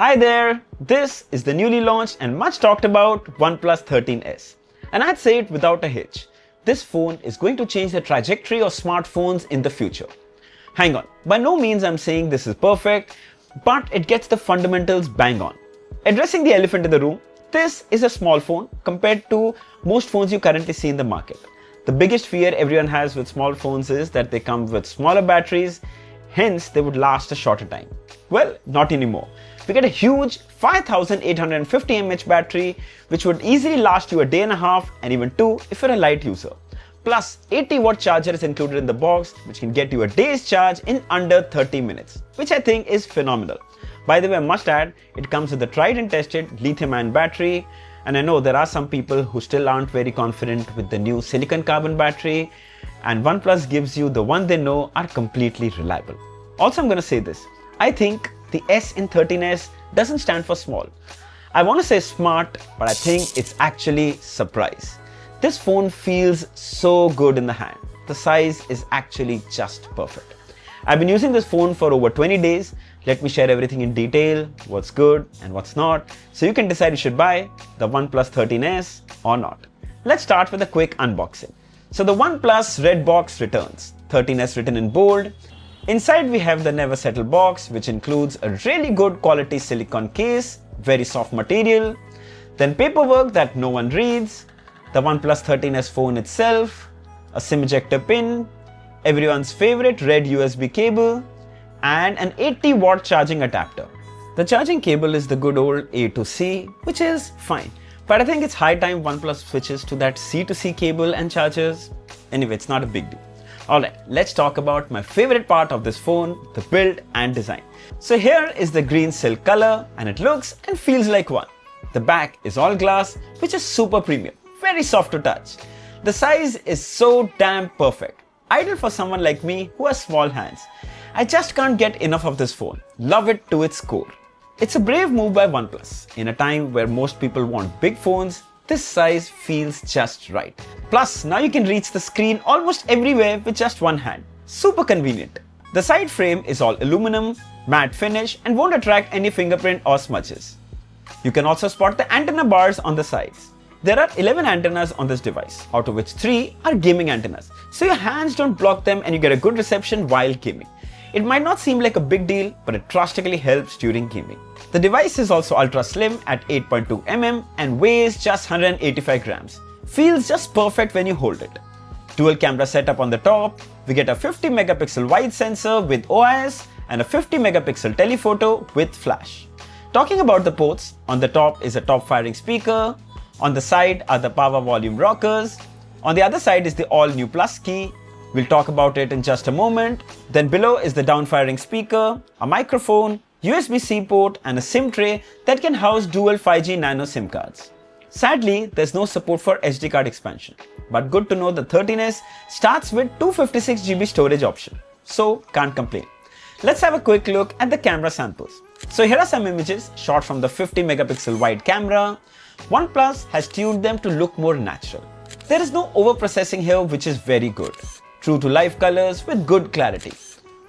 Hi there, this is the newly launched and much talked about OnePlus 13s. And I'd say it without a hitch. This phone is going to change the trajectory of smartphones in the future. Hang on, by no means I'm saying this is perfect, but it gets the fundamentals bang on. Addressing the elephant in the room, this is a small phone compared to most phones you currently see in the market. The biggest fear everyone has with small phones is that they come with smaller batteries, hence they would last a shorter time. Well, not anymore. We get a huge 5850 mAh battery which would easily last you a day and a half and even two if you're a light user. Plus 80-watt charger is included in the box which can get you a day's charge in under 30 minutes, which I think is phenomenal. By the way, I must add, it comes with a tried and tested lithium-ion battery, and I know there are some people who still aren't very confident with the new silicon carbon battery, and OnePlus gives you the one they know are completely reliable. Also, I'm going to say this. I think the S in 13s doesn't stand for small. I want to say smart, but I think it's actually surprise. This phone feels so good in the hand. The size is actually just perfect. I've been using this phone for over 20 days. Let me share everything in detail, what's good and what's not, so you can decide you should buy the OnePlus 13s or not. Let's start with a quick unboxing. So the OnePlus red box returns, 13s written in bold. Inside we have the never settle box, which includes a really good quality silicone case, very soft material, then paperwork that no one reads, the OnePlus 13s phone itself, a SIM ejector pin, everyone's favorite red USB cable, and an 80-watt charging adapter. The charging cable is the good old A to C, which is fine. But I think it's high time OnePlus switches to that C to C cable and chargers. Anyway, it's not a big deal. Alright, let's talk about my favorite part of this phone, the build and design. So here is the green silk color and it looks and feels like one. The back is all glass, which is super premium, very soft to touch. The size is so damn perfect, ideal for someone like me who has small hands. I just can't get enough of this phone, love it to its core. It's a brave move by OnePlus. In a time where most people want big phones, this size feels just right. Plus, now you can reach the screen almost everywhere with just one hand. Super convenient. The side frame is all aluminum, matte finish and won't attract any fingerprint or smudges. You can also spot the antenna bars on the sides. There are 11 antennas on this device, out of which 3 are gaming antennas. So your hands don't block them and you get a good reception while gaming. It might not seem like a big deal, but it drastically helps during gaming. The device is also ultra slim at 8.2 mm and weighs just 185 grams. Feels just perfect when you hold it. Dual camera setup on the top. We get a 50 megapixel wide sensor with OIS and a 50 megapixel telephoto with flash. Talking about the ports, on the top is a top firing speaker. On the side are the power volume rockers. On the other side is the all new plus key. We'll talk about it in just a moment. Then below is the down-firing speaker, a microphone, USB-C port and a SIM tray that can house dual 5G nano SIM cards. Sadly, there's no support for SD card expansion, but good to know the 13s starts with 256GB storage option, so can't complain. Let's have a quick look at the camera samples. So here are some images shot from the 50 megapixel wide camera. OnePlus has tuned them to look more natural. There is no overprocessing here, which is very good. True to life colors with good clarity.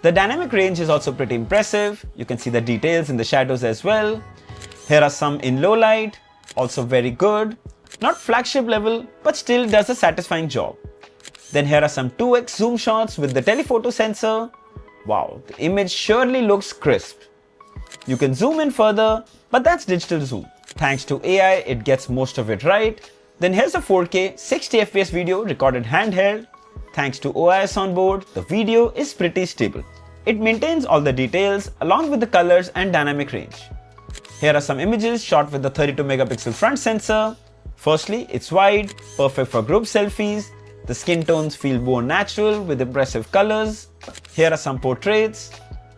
The dynamic range is also pretty impressive. You can see the details in the shadows as well. Here are some in low light, also very good. Not flagship level, but still does a satisfying job. Then here are some 2x zoom shots with the telephoto sensor. Wow, the image surely looks crisp. You can zoom in further, but that's digital zoom. Thanks to AI, it gets most of it right. Then here's a 4K 60fps video recorded handheld. Thanks to OIS on board, the video is pretty stable. It maintains all the details along with the colors and dynamic range. Here are some images shot with the 32 megapixel front sensor. Firstly, it's wide, perfect for group selfies. The skin tones feel more natural with impressive colors. Here are some portraits.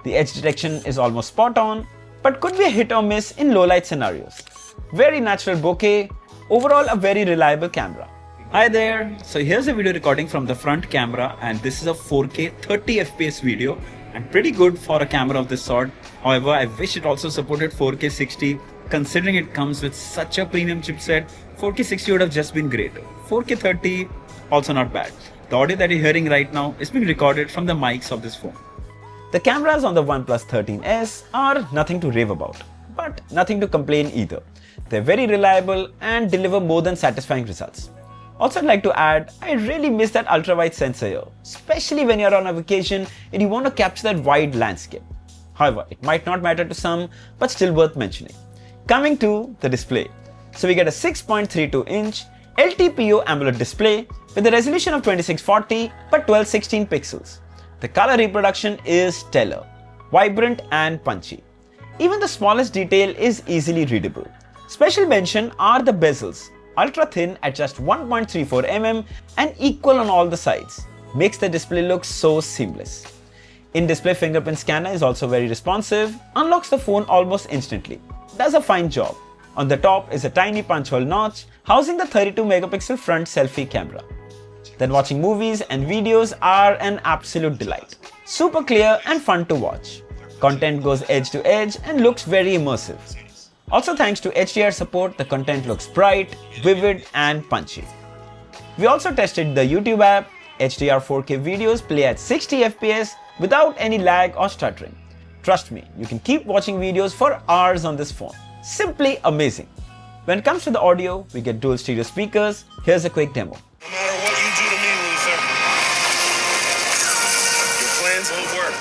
The edge detection is almost spot on, but could be a hit or miss in low light scenarios. Very natural bokeh. Overall, a very reliable camera. Hi there, so here's a video recording from the front camera and this is a 4K 30fps video and pretty good for a camera of this sort. However, I wish it also supported 4K 60. Considering it comes with such a premium chipset, 4K 60 would have just been great. 4K 30, also not bad. The audio that you're hearing right now is being recorded from the mics of this phone. The cameras on the OnePlus 13s are nothing to rave about. but nothing to complain either. They're very reliable and deliver more than satisfying results. Also, I'd like to add, I really miss that ultra-wide sensor here, especially when you're on a vacation and you want to capture that wide landscape. However, it might not matter to some, but still worth mentioning. Coming to the display. So we get a 6.32-inch LTPO AMOLED display with a resolution of 2640 but 1216 pixels. The color reproduction is stellar, vibrant and punchy. Even the smallest detail is easily readable. Special mention are the bezels, ultra thin at just 1.34 mm and equal on all the sides. Makes the display look so seamless. In-display fingerprint scanner is also very responsive, unlocks the phone almost instantly. Does a fine job. On the top is a tiny punch hole notch housing the 32 megapixel front selfie camera. Then watching movies and videos are an absolute delight. Super clear and fun to watch. Content goes edge to edge and looks very immersive. Also, thanks to HDR support, the content looks bright, vivid and punchy. We also tested the YouTube app. HDR 4K videos play at 60 FPS without any lag or stuttering. Trust me, you can keep watching videos for hours on this phone. Simply amazing. When it comes to the audio, we get dual stereo speakers. Here's a quick demo. No matter what you do to me, loser, your plans won't work.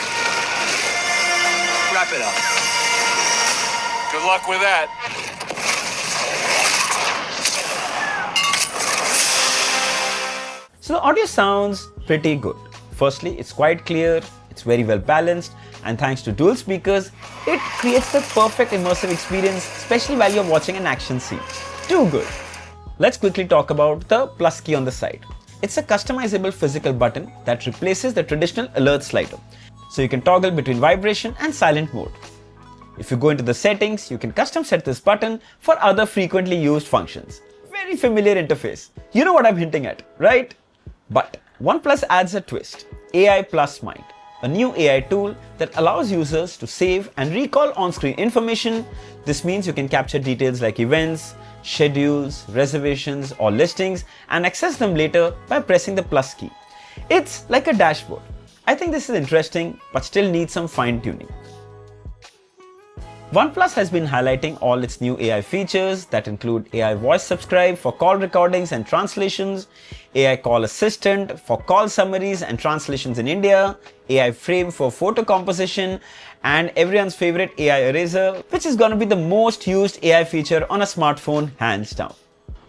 Wrap it up. Good luck with that. So the audio sounds pretty good. Firstly, it's quite clear, it's very well balanced, and thanks to dual speakers, it creates the perfect immersive experience, especially while you're watching an action scene. Too good. Let's quickly talk about the plus key on the side. It's a customizable physical button that replaces the traditional alert slider. So you can toggle between vibration and silent mode. If you go into the settings, you can custom set this button for other frequently used functions. Very familiar interface. You know what I'm hinting at, right? But OnePlus adds a twist, AI Plus Mind, a new AI tool that allows users to save and recall on-screen information. This means you can capture details like events, schedules, reservations or listings and access them later by pressing the plus key. It's like a dashboard. I think this is interesting but still needs some fine-tuning. OnePlus has been highlighting all its new AI features that include AI voice subscribe for call recordings and translations, AI call assistant for call summaries and translations in India, AI frame for photo composition, and everyone's favorite AI eraser, which is going to be the most used AI feature on a smartphone hands down.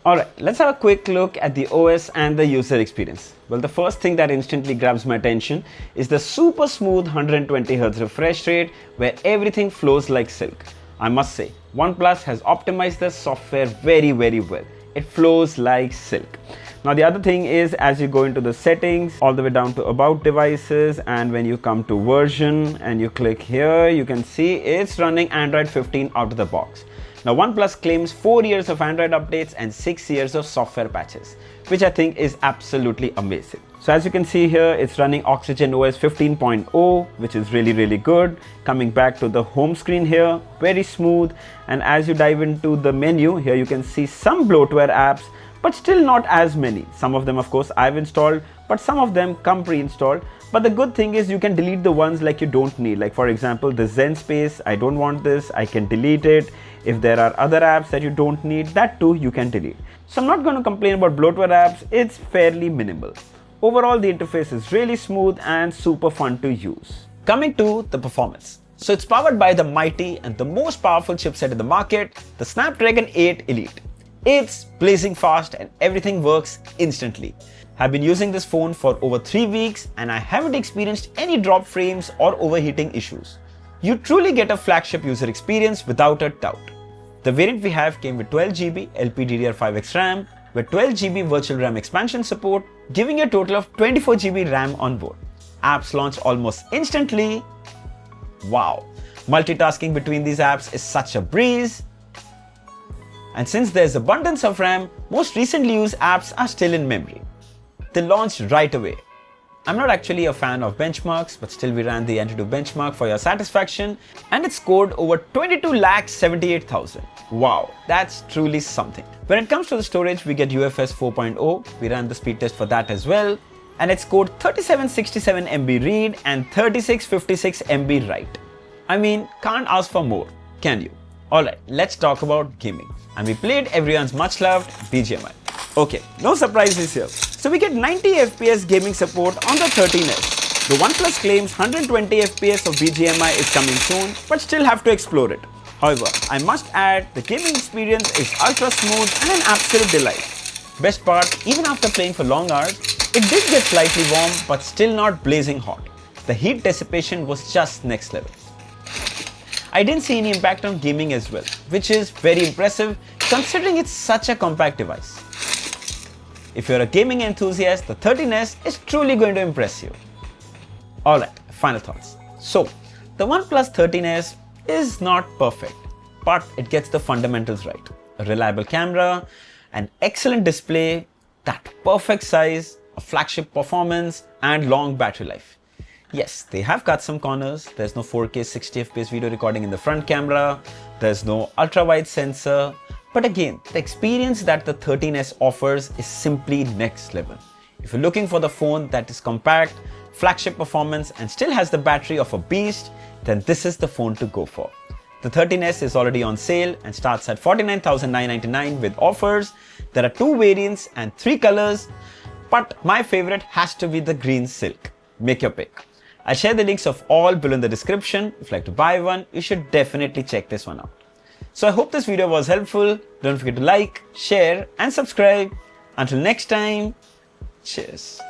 Alright, let's have a quick look at the OS and the user experience. Well, the first thing that instantly grabs my attention is the super smooth 120Hz refresh rate where everything flows like silk. I must say, OnePlus has optimized the software very well. It flows like silk. Now the other thing is, as you go into the settings all the way down to about devices, and when you come to version and you click here, you can see it's running Android 15 out of the box. Now OnePlus claims 4 years of Android updates and 6 years of software patches, which I think is absolutely amazing. So as you can see here, it's running Oxygen OS 15.0, which is really good. Coming back to the home screen here, very smooth. And as you dive into the menu here, you can see some bloatware apps, but still not as many. Some of them, of course, I've installed, but some of them come pre-installed. But the good thing is you can delete the ones like you don't need. Like for example, the Zen Space, I don't want this, I can delete it. If there are other apps that you don't need, that too you can delete. So I'm not going to complain about bloatware apps, it's fairly minimal. Overall, the interface is really smooth and super fun to use. Coming to the performance. So it's powered by the mighty and the most powerful chipset in the market, the Snapdragon 8 Elite. It's blazing fast and everything works instantly. I've been using this phone for over 3 weeks and I haven't experienced any drop frames or overheating issues. You truly get a flagship user experience without a doubt. The variant we have came with 12GB LPDDR5X RAM with 12GB virtual RAM expansion support, giving a total of 24GB RAM on board. Apps launch almost instantly. Wow! Multitasking between these apps is such a breeze. And since there's abundance of RAM, most recently used apps are still in memory. They launched right away. I'm not actually a fan of benchmarks, but still we ran the Antutu benchmark for your satisfaction and it scored over 22,78,000. Wow, that's truly something. When it comes to the storage, we get UFS 4.0. We ran the speed test for that as well. And it scored 3767 MB read and 3656 MB write. I mean, can't ask for more, can you? Alright, let's talk about gaming. And we played everyone's much loved BGMI. Okay, no surprises here. So we get 90 FPS gaming support on the 13s. The OnePlus claims 120 FPS of BGMI is coming soon, but still have to explore it. However, I must add, the gaming experience is ultra smooth and an absolute delight. Best part, even after playing for long hours, it did get slightly warm but still not blazing hot. The heat dissipation was just next level. I didn't see any impact on gaming as well, which is very impressive considering it's such a compact device. If you're a gaming enthusiast, the 13s is truly going to impress you. Alright, final thoughts. So, the OnePlus 13s is not perfect, but it gets the fundamentals right. A reliable camera, an excellent display, that perfect size, a flagship performance, and long battery life. Yes, they have cut some corners. There's no 4K 60 FPS video recording in the front camera. There's no ultra-wide sensor. But again, the experience that the 13s offers is simply next level. If you're looking for the phone that is compact, flagship performance, and still has the battery of a beast, then this is the phone to go for. The 13s is already on sale and starts at $49,999 with offers. There are 2 variants and 3 colors, but my favorite has to be the green silk. Make your pick. I'll share the links of all below in the description. If you'd like to buy one, you should definitely check this one out. So I hope this video was helpful. Don't forget to like, share and subscribe. Until next time, cheers.